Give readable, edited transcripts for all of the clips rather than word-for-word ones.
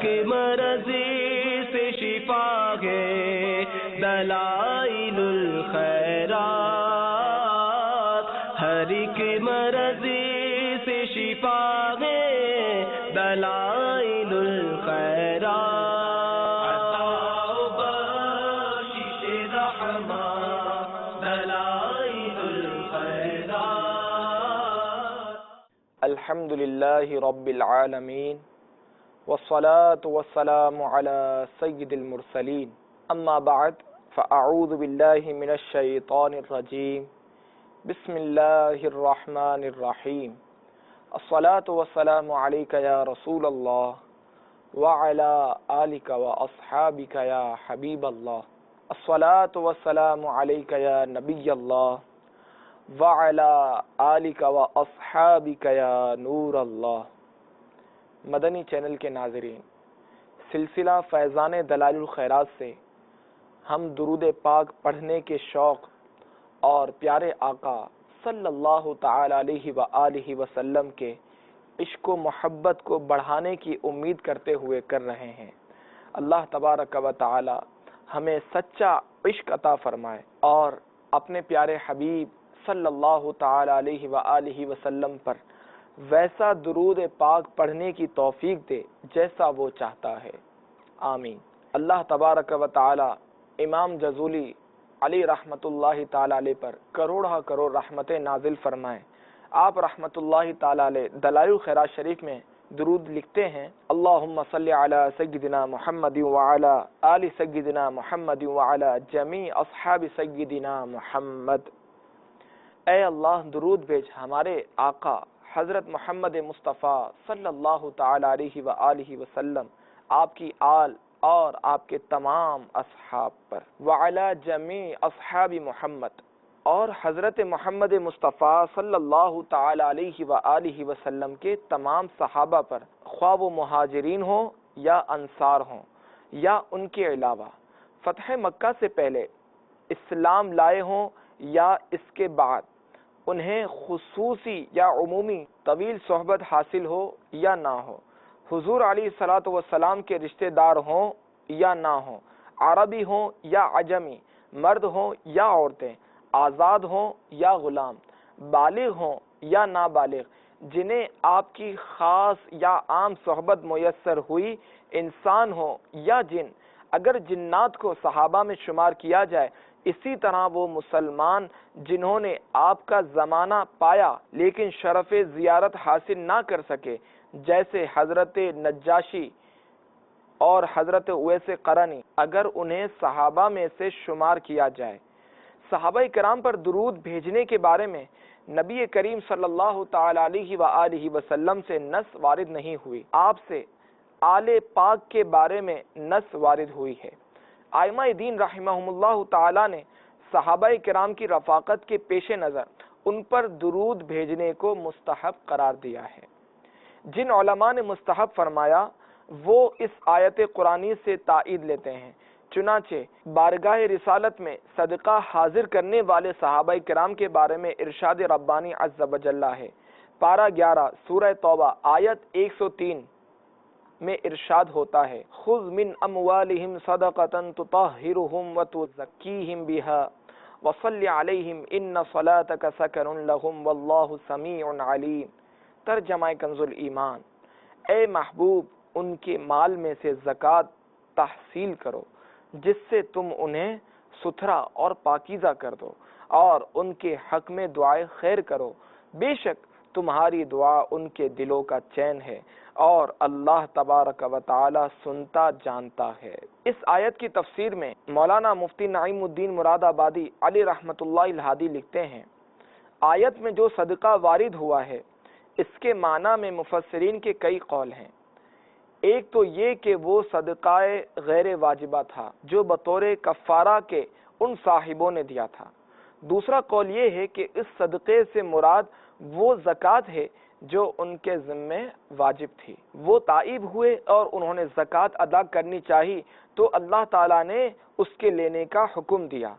ایک مرضی سے شفا ہے دلائل الخیرات، ہر ایک مرضی سے شفا ہے دلائل الخیرات، عطا و بخشش رحمت دلائل الخیرات۔ الحمد للہ رب العالمین والصلاة والسلام على سید المرسلین، اما بعد فاعوذ باللہ من الشیطان الرجیم، بسم اللہ الرحمن الرحیم، الصلاة والسلام علیک یا رسول اللہ وعلى آلک واصحابک یا حبیب اللہ، الصلاة والسلام علیک یا نبی اللہ وعلی آلک واصحابک یا نور اللہ۔ مدنی چینل کے ناظرین، سلسلہ فیضان دلائل الخیرات سے ہم درود پاک پڑھنے کے شوق اور پیارے آقا صلی اللہ تعالی علیہ وآلہ وسلم کے عشق و محبت کو بڑھانے کی امید کرتے ہوئے کر رہے ہیں۔ اللہ تبارک و تعالی ہمیں سچا عشق عطا فرمائے اور اپنے پیارے حبیب صلی اللہ تعالی علیہ وآلہ وسلم پر ویسا درود پاک پڑھنے کی توفیق دے جیسا وہ چاہتا ہے، آمین۔ اللہ تبارک و تعالی امام جزولی علی رحمت اللہ تعالی علیہ پر کروڑہ کروڑ رحمتیں نازل فرمائیں۔ آپ رحمت اللہ تعالی علیہ دلائل الخیرات شریف میں درود لکھتے ہیں، اللہم صلی علی سیدنا محمد وعلی آل سیدنا محمد وعلی جمیع اصحاب سیدنا محمد۔ اے اللہ درود بھیج ہمارے آقا حضرت محمد مصطفیٰ صلی اللہ تعالی علیہ وآلہ وسلم، آپ کی آل اور آپ کے تمام اصحاب پر، وعلی جمیع اصحاب محمد، اور حضرت محمد مصطفیٰ صلی اللہ تعالی علیہ وآلہ وسلم کے تمام صحابہ پر، خواہ وہ مہاجرین ہوں یا انصار ہوں یا ان کے علاوہ، فتح مکہ سے پہلے اسلام لائے ہوں یا اس کے بعد، انہیں خصوصی یا عمومی طویل صحبت حاصل ہو یا نہ ہو، حضور علیہ الصلاۃ والسلام کے رشتہ دار ہوں یا نہ ہوں، عربی ہوں یا عجمی، مرد ہوں یا عورتیں، آزاد ہوں یا غلام، بالغ ہوں یا نابالغ، جنہیں آپ کی خاص یا عام صحبت میسر ہوئی، انسان ہوں یا جن، اگر جنات کو صحابہ میں شمار کیا جائے، اسی طرح وہ مسلمان جنہوں نے آپ کا زمانہ پایا لیکن شرف زیارت حاصل نہ کر سکے، جیسے حضرت نجاشی اور حضرت اویس قرنی، اگر انہیں صحابہ میں سے شمار کیا جائے۔ صحابہ کرام پر درود بھیجنے کے بارے میں نبی کریم صلی اللہ تعالی علیہ وآلہ وسلم سے نص وارد نہیں ہوئی، آپ سے آل پاک کے بارے میں نص وارد ہوئی ہے۔ ائمہ دین رحمہم اللہ تعالی نے صحابہ کرام کی رفاقت کے پیش نظر ان پر درود بھیجنے کو مستحب قرار دیا ہے۔ جن علماء نے مستحب فرمایا وہ اس آیت قرآنی سے تائید لیتے ہیں، چنانچہ بارگاہ رسالت میں صدقہ حاضر کرنے والے صحابہ کرام کے بارے میں ارشاد ربانی عز و جل ہے، پارہ 11 سورہ توبہ آیت 103 میں ارشاد ہوتا ہے، خذ من اموالہم صدقۃ تطہرہم وتزکیہم بہا وصلی علیہم ان صلاتک سکن لہم واللہ سمیع علیم۔ ترجمہ کنز الایمان، اے محبوب ان کے مال میں سے زکوٰۃ تحصیل کرو جس سے تم انہیں ستھرا اور پاکیزہ کر دو، اور ان کے حق میں دعائے خیر کرو، بے شک تمہاری دعا ان کے دلوں کا چین ہے اور اللہ تبارک و تعالی سنتا جانتا ہے۔ اس آیت کی تفسیر میں مولانا مفتی نعیم الدین مراد آبادی علی رحمت اللہ الہادی لکھتے ہیں، آیت میں جو صدقہ وارد ہوا ہے اس کے معنی میں مفسرین کے کئی قول ہیں۔ ایک تو یہ کہ وہ صدقہ غیر واجبہ تھا جو بطور کفارہ کے ان صاحبوں نے دیا تھا۔ دوسرا قول یہ ہے کہ اس صدقے سے مراد وہ زکوٰۃ ہے جو ان کے ذمے واجب تھی، وہ تائب ہوئے اور انہوں نے زکوٰۃ ادا کرنی چاہی تو اللہ تعالیٰ نے اس کے لینے کا حکم دیا۔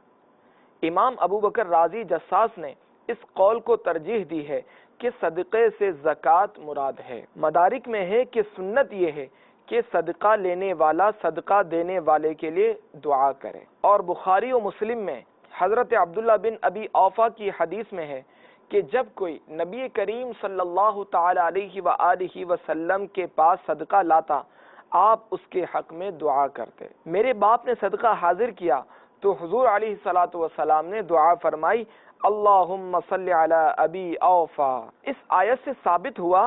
امام ابو بکر رازی جساس نے اس قول کو ترجیح دی ہے کہ صدقے سے زکوٰۃ مراد ہے۔ مدارک میں ہے کہ سنت یہ ہے کہ صدقہ لینے والا صدقہ دینے والے کے لیے دعا کرے۔ اور بخاری و مسلم میں حضرت عبداللہ بن ابی اوفا کی حدیث میں ہے کہ جب کوئی نبی کریم صلی اللہ تعالی علیہ وآلہ وسلم کے پاس صدقہ لاتا آپ اس کے حق میں دعا کرتے۔ میرے باپ نے صدقہ حاضر کیا تو حضور علیہ الصلوۃ والسلام نے دعا فرمائی اللہم صلی علی ابی اوفا۔ اس آیت سے ثابت ہوا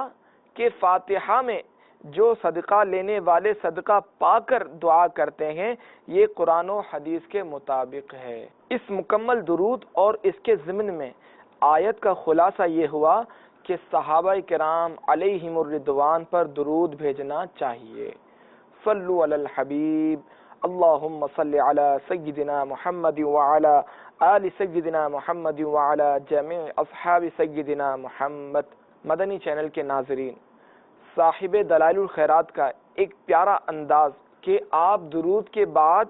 کہ فاتحہ میں جو صدقہ لینے والے صدقہ پا کر دعا کرتے ہیں یہ قرآن و حدیث کے مطابق ہے۔ اس مکمل درود اور اس کے ضمن میں آیت کا خلاصہ یہ ہوا کہ صحابہ کرام علیہم الرضوان پر درود بھیجنا چاہیے۔ صلو علی الحبیب اللہم صلی علی سیدنا محمد وعلی آل سیدنا محمد وعلی جميع اصحاب سیدنا محمد۔ مدنی چینل کے ناظرین، صاحب دلائل الخیرات کا ایک پیارا انداز کہ آپ درود کے بعد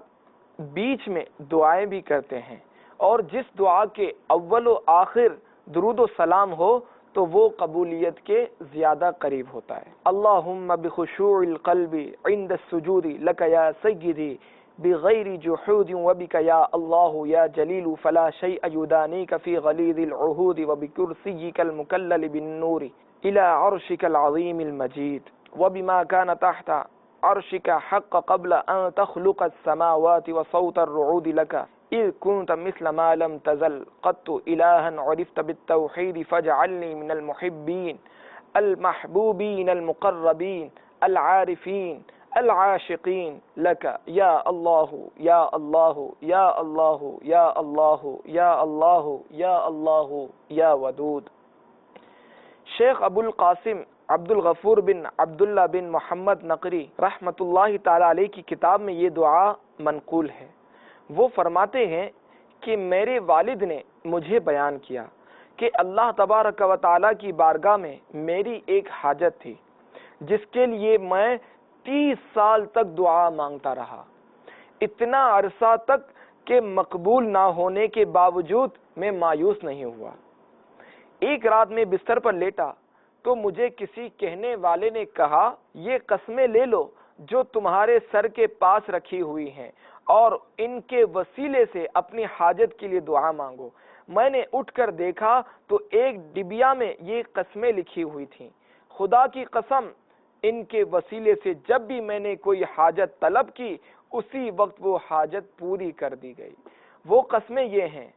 بیچ میں دعائیں بھی کرتے ہیں، اور جس دعا کے اول و آخر درود و سلام ہو تو وہ قبولیت کے زیادہ قریب ہوتا ہے۔ اللہم بخشوع القلب عند السجود لک یا سیدی بغیر جحود وبک یا اللہ یا جلیل فلا شیء یدانیک فی غلیظ العہود وبکرسیک المکلل بالنور الى عرشک العظیم المجید وبما كان تحت عرشک حق قبل ان تخلق السماوات وصوت الرعود لک إذ كنت مثل ما لم تزل قط إلها عرفت بالتوحيد فاجعلني من المحبين المحبوبين المقربين العارفين العاشقين لك يا الله يا الله يا الله يا الله يا الله يا الله يا ودود۔ شیخ ابو القاسم عبد الغفور بن عبداللہ بن محمد نقری رحمۃ اللہ تعالی علیہ کی کتاب میں یہ دعا منقول ہے۔ وہ فرماتے ہیں کہ میرے والد نے مجھے بیان کیا کہ اللہ تبارک و تعالی کی بارگاہ میں میری ایک حاجت تھی جس کے لیے میں 30 سال تک دعا مانگتا رہا، اتنا عرصہ تک کہ مقبول نہ ہونے کے باوجود میں مایوس نہیں ہوا۔ ایک رات میں بستر پر لیٹا تو مجھے کسی کہنے والے نے کہا یہ قسمیں لے لو جو تمہارے سر کے پاس رکھی ہوئی ہیں اور ان کے وسیلے سے اپنی حاجت کے لیے دعا مانگو۔ میں نے اٹھ کر دیکھا تو ایک ڈبیا میں یہ قسمیں لکھی ہوئی تھیں، خدا کی قسم ان کے وسیلے سے جب بھی میں نے کوئی حاجت طلب کی اسی وقت وہ حاجت پوری کر دی گئی۔ وہ قسمیں یہ ہیں،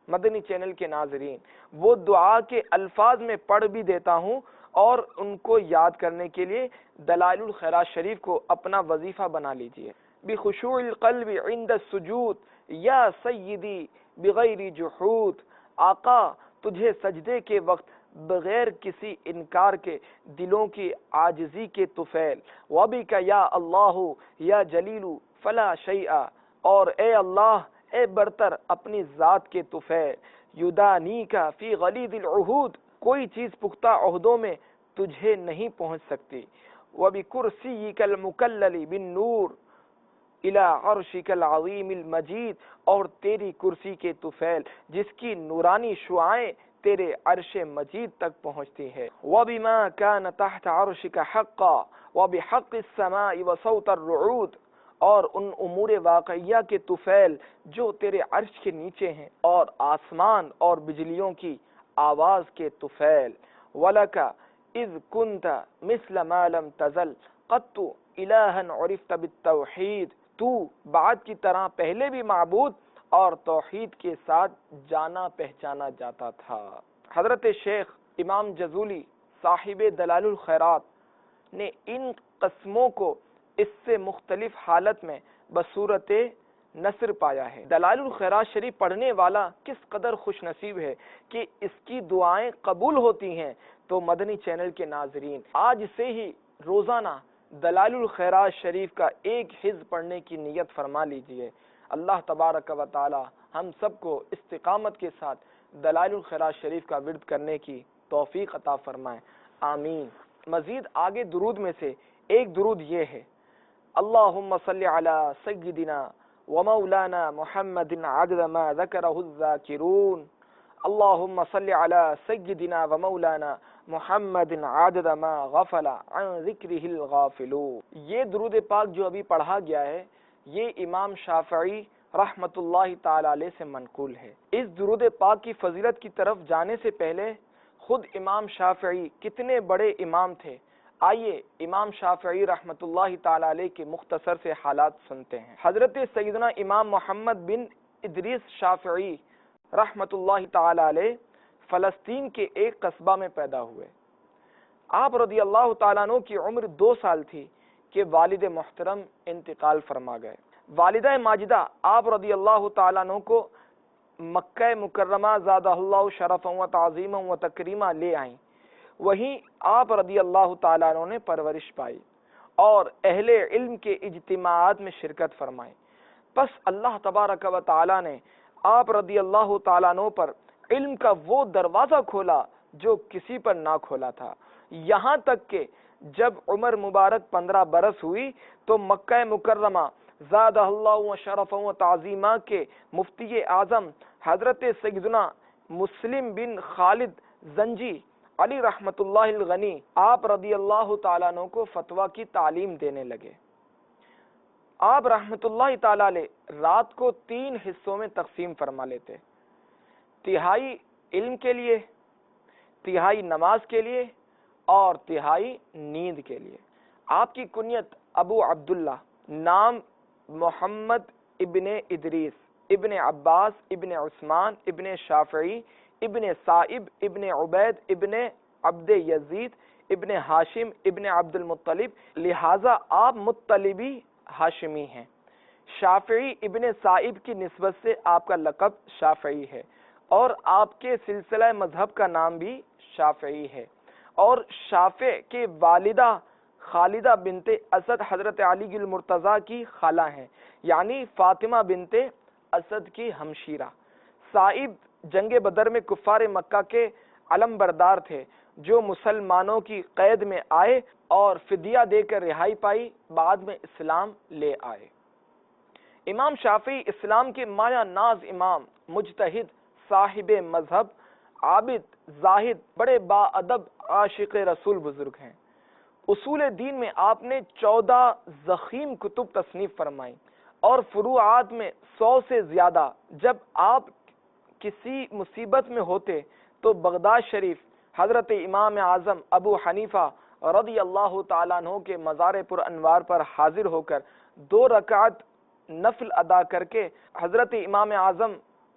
مدنی چینل کے ناظرین، وہ دعا کے الفاظ میں پڑھ بھی دیتا ہوں اور ان کو یاد کرنے کے لیے دلائل الخیرات شریف کو اپنا وظیفہ بنا لیجئے۔ بخشوع القلب عند السجود یا سیدی بغیر جحود، آقا تجھے سجدے کے وقت بغیر کسی انکار کے دلوں کی عاجزی کے طفیل، وبک یا اللہ یا جلیل فلا شیء، اور اے اللہ اے برتر اپنی ذات کے طفیل، یدانیک فی غلیظ العہود، کوئی چیز پختہ عہدوں میں تجھے نہیں پہنچ سکتی، وبکرسیک المکلل بالنور الی عرشک العظیم المجید، اور تیری کرسی کے طفیل جس کی نورانی شعائیں تیرے عرش مجید تک پہنچتی ہے، وبما كان تحت عرشک حقا وبحق السماء وصوت الرعود، اور ان امور واقعیہ کے طفیل جو تیرے عرش کے نیچے ہیں اور آسمان اور بجلیوں کی آواز کے طفیل، وَلَكَ اِذْ كُنْتَ مِثْلَ مَا لَمْ تَزَلْ قَطُّ إِلَٰهًا عُرِفْتَ بِالتَّوْحِيدِ، تو بعد کی طرح پہلے بھی معبود اور توحید کے ساتھ جانا پہچانا جاتا تھا۔ حضرت شیخ امام جزولی صاحب دلائل الخیرات نے ان قسموں کو اس سے مختلف حالت میں بصورت نثر پایا ہے۔ دلائل الخیرات شریف پڑھنے والا کس قدر خوش نصیب ہے کہ اس کی دعائیں قبول ہوتی ہیں۔ تو مدنی چینل کے ناظرین، آج سے ہی روزانہ دلائل الخیرات شریف کا ایک حزب پڑھنے کی نیت فرما لیجئے۔ اللہ تبارک و تعالی ہم سب کو استقامت کے ساتھ دلائل الخیرات شریف کا ورد کرنے کی توفیق عطا فرمائے، آمین۔ مزید آگے درود میں سے ایک درود یہ ہے، اللہم صلی علی سیدنا ومولانا محمد عدد ما ذکرہ الذاکرون، اللہم صلی علی سیدنا ومولانا محمد عدد ما غفل عن ذکرہ الغافلون. یہ درود پاک جو ابھی پڑھا گیا ہے یہ امام شافعی رحمت اللہ تعالی علیہ سے منقول ہے. اس درود پاک کی فضیلت کی طرف جانے سے پہلے خود امام شافعی کتنے بڑے امام تھے، آئیے امام شافعی رحمت اللہ تعالی علیہ کے مختصر سے حالات سنتے ہیں. حضرت سیدنا امام محمد بن ادریس شافعی رحمت اللہ تعالی علیہ فلسطین کے ایک قصبہ میں پیدا ہوئے. آپ رضی اللہ تعالیٰ عنہ کی عمر 2 سال تھی کہ والد محترم انتقال فرما گئے. والدہ ماجدہ آپ رضی اللہ تعالیٰ عنہ کو مکہ مکرمہ زادہ اللہ شرفا و تعظیما و تکریما لے آئیں. وہیں آپ رضی اللہ تعالیٰ عنہ نے پرورش پائی اور اہل علم کے اجتماعات میں شرکت فرمائی. پس اللہ تبارک و تعالیٰ نے آپ رضی اللہ تعالیٰ عنہ پر علم کا وہ دروازہ کھولا جو کسی پر نہ کھولا تھا، یہاں تک کہ جب عمر مبارک 15 برس ہوئی تو مکہ مکرمہ زادہ اللہ و شرفا و تعظیما کے مفتی اعظم حضرت سیدنا مسلم بن خالد زنجی علی رحمت اللہ الغنی آپ رضی اللہ تعالیٰ عنہ کو فتویٰ کی تعلیم دینے لگے. آپ رحمت اللہ تعالیٰ علیہ رات کو 3 حصوں میں تقسیم فرما لیتے، تہائی علم کے لیے، تہائی نماز کے لیے اور تہائی نیند کے لیے. آپ کی کنیت ابو عبداللہ، نام محمد ابن ادریس ابن عباس ابن عثمان ابن شافعی ابن صائب ابن عبید ابن عبد یزید ابن ہاشم ابن عبد المطلب، لہذا آپ مطلبی ہاشمی ہیں. شافعی ابن صائب کی نسبت سے آپ کا لقب شافعی ہے اور آپ کے سلسلہ مذہب کا نام بھی شافعی ہے. اور شافع کے والدہ خالدہ بنت اسد حضرت علی المرتضیٰ کی خالہ ہیں، یعنی فاطمہ بنت اسد کی ہمشیرہ. صائب جنگ بدر میں کفار مکہ کے علم بردار تھے جو مسلمانوں کی قید میں آئے اور فدیہ دے کر رہائی پائی، بعد میں اسلام لے آئے. امام شافعی اسلام کے مایہ ناز امام، مجتہد، صاحب مذہب، عابد، زاہد، بڑے با ادب عاشق رسول بزرگ ہیں. اصول دین میں آپ نے 14 ضخیم کتب تصنیف فرمائی اور فروعات میں 100 سے زیادہ. جب آپ کسی مصیبت میں ہوتے تو بغداد شریف حضرت امام اعظم ابو حنیفہ رضی اللہ تعالیٰ عنہ کے مزار پر انوار پر حاضر ہو کر 2 رکعت نفل ادا کر کے حضرت امام اعظم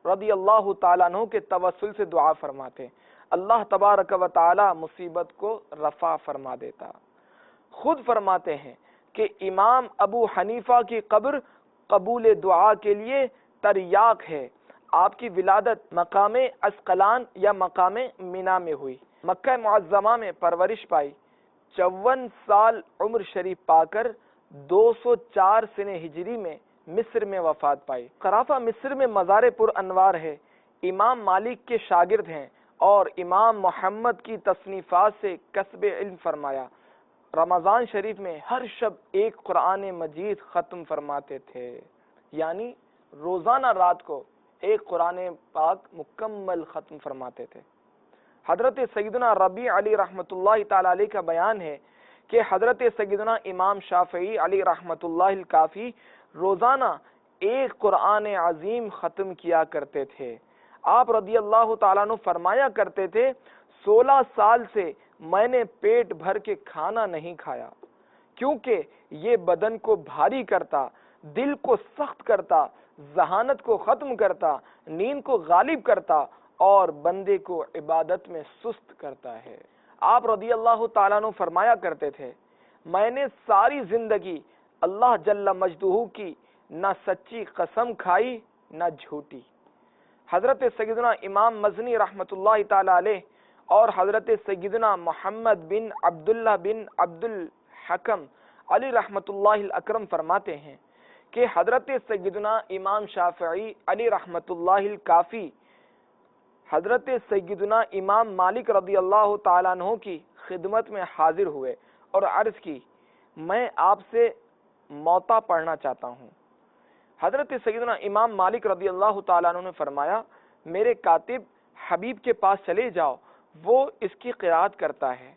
رضی اللہ تعالیٰ عنہ کے توسل سے دعا فرماتے. اللہ تبارک و تعالی مصیبت کو رفع فرما دیتا. خود فرماتے ہیں کہ امام ابو حنیفہ کی قبر قبول دعا کے لیے تریاق ہے. آپ کی ولادت مقام اسقلان یا مقام مینا میں ہوئی. مکہ معظمہ میں پرورش پائی. 54 سال عمر شریف پا کر 204 سنہ ہجری میں مصر میں وفات پائی. قرافہ مصر میں مزار پر انوار ہے. امام مالک کے شاگرد ہیں اور امام محمد کی تصنیفات سے کسب علم فرمایا. رمضان شریف میں ہر شب ایک قرآن مجید ختم فرماتے تھے، یعنی روزانہ رات کو ایک قرآن پاک مکمل ختم فرماتے تھے. حضرت سیدنا ربیع علی رحمت اللہ تعالی علیہ کا بیان ہے کہ حضرت سیدنا امام شافعی علی رحمت اللہ الکافی روزانہ ایک قرآن عظیم ختم کیا کرتے تھے. آپ رضی اللہ تعالیٰ عنہ فرمایا کرتے تھے 16 سال سے میں نے پیٹ بھر کے کھانا نہیں کھایا، کیونکہ یہ بدن کو بھاری کرتا، دل کو سخت کرتا، ذہانت کو ختم کرتا، نیند کو غالب کرتا اور بندے کو عبادت میں سست کرتا ہے. آپ رضی اللہ تعالیٰ عنہ فرمایا کرتے تھے میں نے ساری زندگی اللہ جل مجدہ کی نہ سچی قسم کھائی نہ جھوٹی. حضرت سیدنا امام مزنی رحمت اللہ تعالی علیہ اور حضرت سیدنا محمد بن عبداللہ بن عبد الحکم علی رحمت اللہ الاکرم فرماتے ہیں کہ حضرت سیدنا امام شافعی علی رحمت اللہ الکافی حضرت سیدنا امام مالک رضی اللہ تعالیٰ عنہ کی خدمت میں حاضر ہوئے اور عرض کی میں آپ سے موطا پڑھنا چاہتا ہوں. حضرت سیدنا امام مالک رضی اللہ تعالیٰ عنہ نے فرمایا میرے کاتب حبیب کے پاس چلے جاؤ، وہ اس کی قرات کرتا ہے۔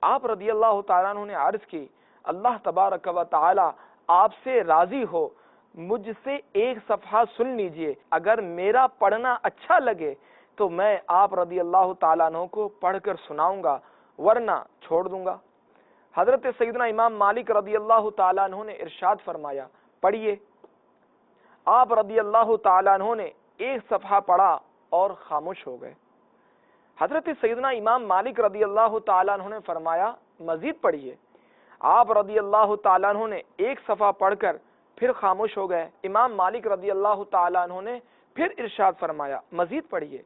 آپ رضی اللہ تعالیٰ عنہ نے عرض کی اللہ تبارک و تعالی آپ سے راضی ہو، مجھ سے ایک صفحہ سن لیجئے، اگر میرا پڑھنا اچھا لگے تو میں آپ رضی اللہ تعالیٰ عنہ کو پڑھ کر سناؤں گا، ورنہ چھوڑ دوں گا۔ حضرت سیدنا امام مالک رضی اللہ تعالیٰ عنہ نے ارشاد فرمایا پڑھیے۔ آپ رضی اللہ تعالیٰ عنہ نے ایک صفحہ پڑھا اور خاموش ہو گئے۔ حضرت سیدنا امام مالک رضی اللہ تعالیٰ عنہ نے فرمایا مزید پڑھیے۔ آپ رضی اللہ تعالیٰ عنہ نے ایک صفحہ پڑھ کر پھر خاموش ہو گئے۔ امام مالک رضی اللہ تعالیٰ عنہ نے پھر ارشاد فرمایا مزید پڑھیے۔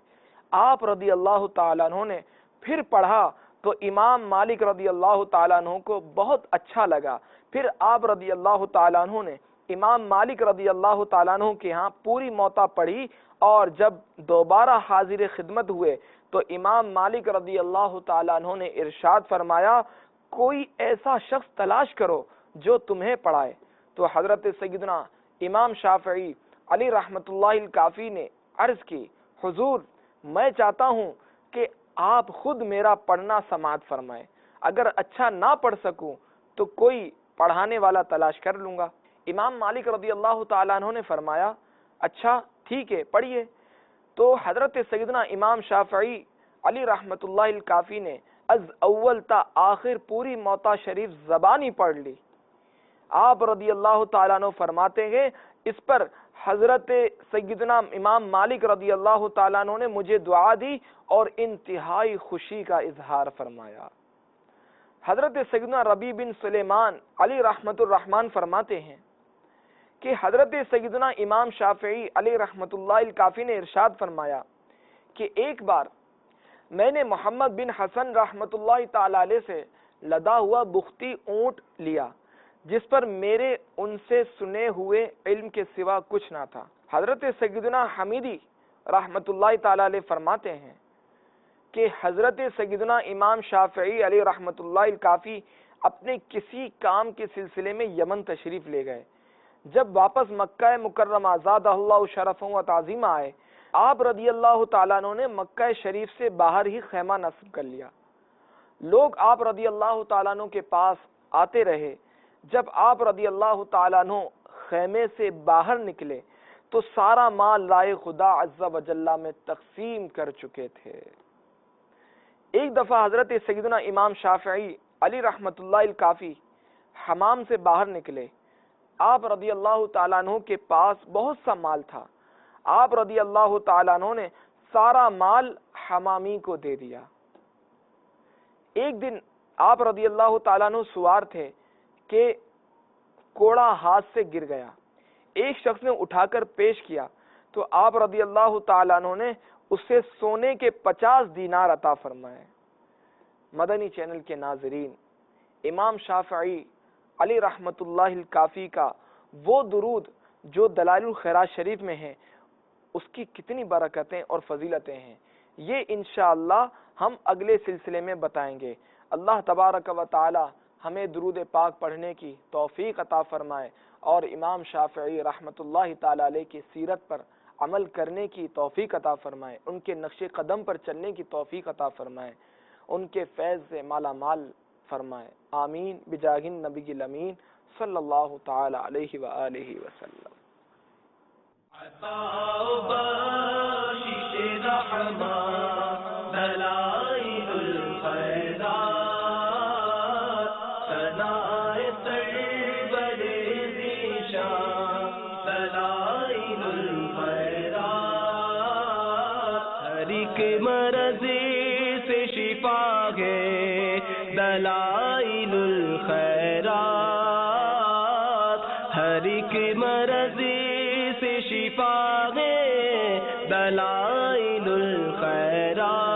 آپ رضی اللہ تعالیٰ عنہ نے پھر پڑھا تو امام مالک رضی اللہ تعالیٰ عنہ کو بہت اچھا لگا۔ پھر آپ رضی اللہ تعالیٰ عنہ نے امام مالک رضی اللہ تعالیٰ عنہ کے ہاں پوری موطا پڑھی، اور جب دوبارہ حاضر خدمت ہوئے تو امام مالک رضی اللہ تعالیٰ عنہ نے ارشاد فرمایا کوئی ایسا شخص تلاش کرو جو تمہیں پڑھائے۔ تو حضرت سیدنا امام شافعی علی رحمت اللہ الکافی نے عرض کی حضور میں چاہتا ہوں کہ آپ خود میرا پڑھنا سماعت فرمائیں، اگر اچھا نہ پڑھ سکوں تو کوئی پڑھانے والا تلاش کر لوں گا۔ امام مالک رضی اللہ تعالیٰ عنہ نے فرمایا اچھا ٹھیک ہے پڑھیے۔ تو حضرت سیدنا امام شافعی علی رحمت اللہ الکافی نے از اول تا آخر پوری موطا شریف زبانی پڑھ لی۔ آپ رضی اللہ تعالیٰ عنہ فرماتے ہیں اس پر حضرت سیدنا امام مالک رضی اللہ تعالیٰ عنہ نے مجھے دعا دی اور انتہائی خوشی کا اظہار فرمایا۔ حضرت سیدنا ربیع بن سلیمان علی رحمت الرحمن فرماتے ہیں کہ حضرت سیدنا امام شافعی علی رحمت اللہ الکافی نے ارشاد فرمایا کہ ایک بار میں نے محمد بن حسن رحمت اللہ تعالی علیہ سے لدا ہوا بختی اونٹ لیا جس پر میرے ان سے سنے ہوئے علم کے سوا کچھ نہ تھا۔ حضرت سیدنا حمیدی رحمت اللہ تعالی علیہ فرماتے ہیں کہ حضرت سیدنا امام شافعی علی رحمت اللہ الکافی اپنے کسی کام کے سلسلے میں یمن تشریف لے گئے۔ جب واپس مکہ مکرمہ زادہ اللہ شرف و تعظیم آئے، آپ رضی اللہ تعالیٰ عنہ نے مکہ شریف سے باہر ہی خیمہ نصب کر لیا۔ لوگ آپ رضی اللہ تعالیٰ عنہ کے پاس آتے رہے۔ جب آپ رضی اللہ تعالیٰ عنہ خیمے سے باہر نکلے تو سارا مال رائے خدا عز و جل میں تقسیم کر چکے تھے۔ ایک دفعہ حضرت سیدنا امام شافعی علی رحمت اللہ الکافی حمام سے باہر نکلے۔ آپ رضی اللہ تعالیٰ عنہ کے پاس بہت سا مال تھا۔ آپ رضی اللہ تعالیٰ عنہ نے سارا مال حمامی کو دے دیا۔ ایک دن آپ رضی اللہ تعالیٰ عنہ سوار تھے کہ کوڑا ہاتھ سے گر گیا۔ ایک شخص نے اٹھا کر پیش کیا تو آپ رضی اللہ تعالیٰ عنہ نے اسے سونے کے 50 دینار عطا فرمائے۔ مدنی چینل کے ناظرین، امام شافعی علی رحمت اللہ الکافی کا وہ درود جو دلائل الخیرات شریف میں ہے اس کی کتنی برکتیں اور فضیلتیں ہیں، یہ انشاءاللہ ہم اگلے سلسلے میں بتائیں گے۔ اللہ تبارک و تعالی ہمیں درود پاک پڑھنے کی توفیق عطا فرمائے اور امام شافعی رحمت اللہ تعالی علیہ کی سیرت پر عمل کرنے کی توفیق عطا فرمائے، ان کے نقش قدم پر چلنے کی توفیق عطا فرمائے، ان کے فیض سے مالا مال فرمائے۔ آمین بجاہ النبی الامین صلی اللہ تعالی علیہ وآلہ وسلم۔ دلائل الخیرات، ہر ایک مرض سے شفا ہے دلائل الخیرات۔